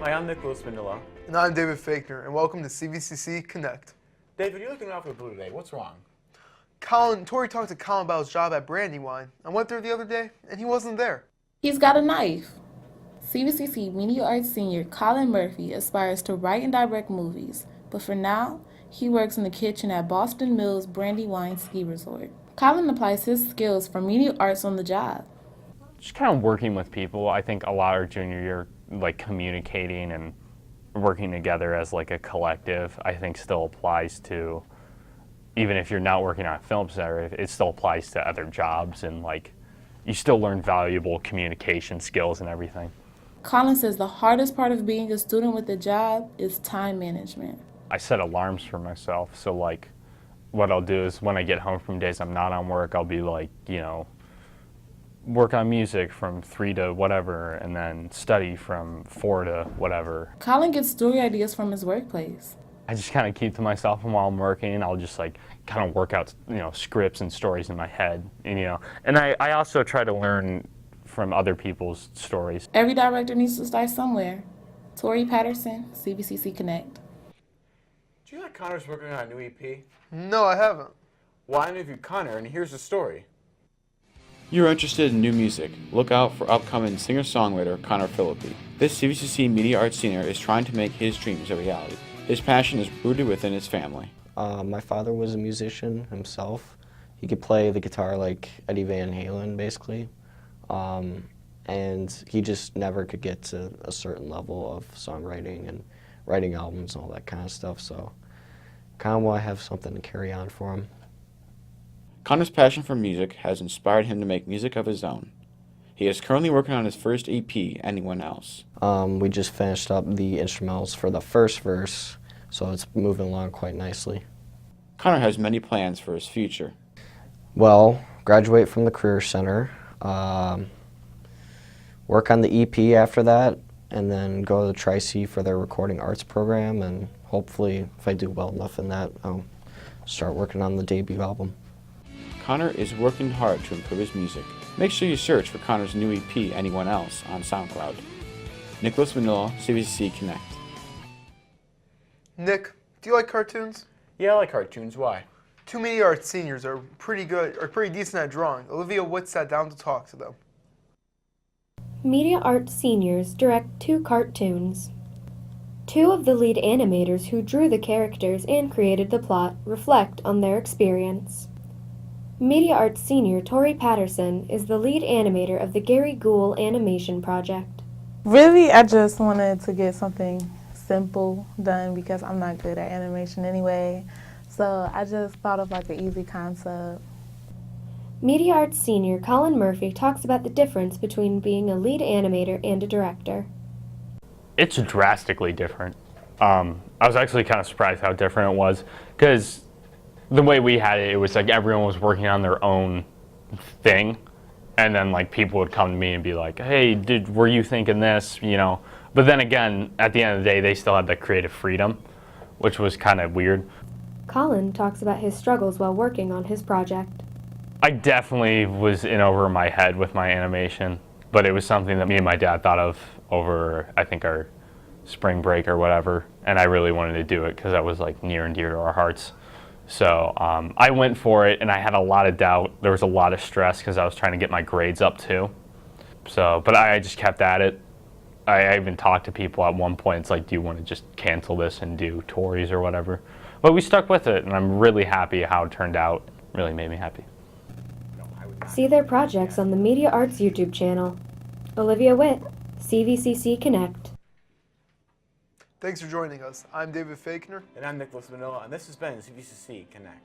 Hi, I'm Nicholas Manila. And I'm David Fakener, and welcome to CVCC Connect. David, you're looking awfully blue today. What's wrong? Tori talked to Colin about his job at Brandywine. I went there the other day, and he wasn't there. He's got a knife. CVCC Media Arts senior Colin Murphy aspires to write and direct movies, but for now, he works in the kitchen at Boston Mills Brandywine Ski Resort. Colin applies his skills from media arts on the job. Just kind of working with people. I think a lot of junior year, like communicating and working together as like a collective, I think still applies to, even if you're not working on a film center, it still applies to other jobs, and like you still learn valuable communication skills and everything. Colin says the hardest part of being a student with a job is time management. I set alarms for myself, so like what I'll do is when I get home from days I'm not on work, I'll be like, work on music from 3 to whatever, and then study from 4 to whatever. Colin gets story ideas from his workplace. I just kind of keep to myself, and while I'm working, I'll just like kind of work out, scripts and stories in my head, and I also try to learn from other people's stories. Every director needs to start somewhere. Tori Patterson, CVCC Connect. Do you know that Connor's working on a new EP? No, I haven't. Well, I interviewed Connor, and here's the story. You're interested in new music. Look out for upcoming singer-songwriter Connor Philippi. This CVCC Media Arts senior is trying to make his dreams a reality. His passion is rooted within his family. My father was a musician himself. He could play the guitar like Eddie Van Halen, basically. And he just never could get to a certain level of songwriting and writing albums and all that kind of stuff. So kind of want to have something to carry on for him. Connor's passion for music has inspired him to make music of his own. He is currently working on his first EP, Anyone Else. We just finished up the instrumentals for the first verse, so it's moving along quite nicely. Connor has many plans for his future. Well, graduate from the Career Center, work on the EP after that, and then go to the Tri-C for their recording arts program, and hopefully, if I do well enough in that, I'll start working on the debut album. Connor is working hard to improve his music. Make sure you search for Connor's new EP, Anyone Else, on SoundCloud. Nicholas Manila, CVCC Connect. Nick, do you like cartoons? Yeah, I like cartoons. Why? Two media arts seniors are pretty decent at drawing. Olivia Witt sat down to talk to them. Media Arts seniors direct 2 cartoons. 2 of the lead animators who drew the characters and created the plot reflect on their experience. Media Arts senior Tori Patterson is the lead animator of the Gary Gould animation project. Really, I just wanted to get something simple done because I'm not good at animation anyway. So I just thought of like an easy concept. Media Arts senior Colin Murphy talks about the difference between being a lead animator and a director. It's drastically different. I was actually kind of surprised how different it was, because the way we had it, it was like everyone was working on their own thing, and then like people would come to me and be like, hey, were you thinking this, But then again, at the end of the day, they still had the creative freedom, which was kind of weird. Colin talks about his struggles while working on his project. I definitely was in over my head with my animation, but it was something that me and my dad thought of over, I think, our spring break or whatever, and I really wanted to do it because that was like near and dear to our hearts. So I went for it, and I had a lot of doubt. There was a lot of stress because I was trying to get my grades up too. But I just kept at it. I even talked to people at one point. It's like, do you want to just cancel this and do Tori's or whatever? But we stuck with it, and I'm really happy how it turned out. It really made me happy. See their projects on the Media Arts YouTube channel. Olivia Witt, CVCC Connect. Thanks for joining us. I'm David Fakener. And I'm Nicholas Manila, and this has been CVCC Connect.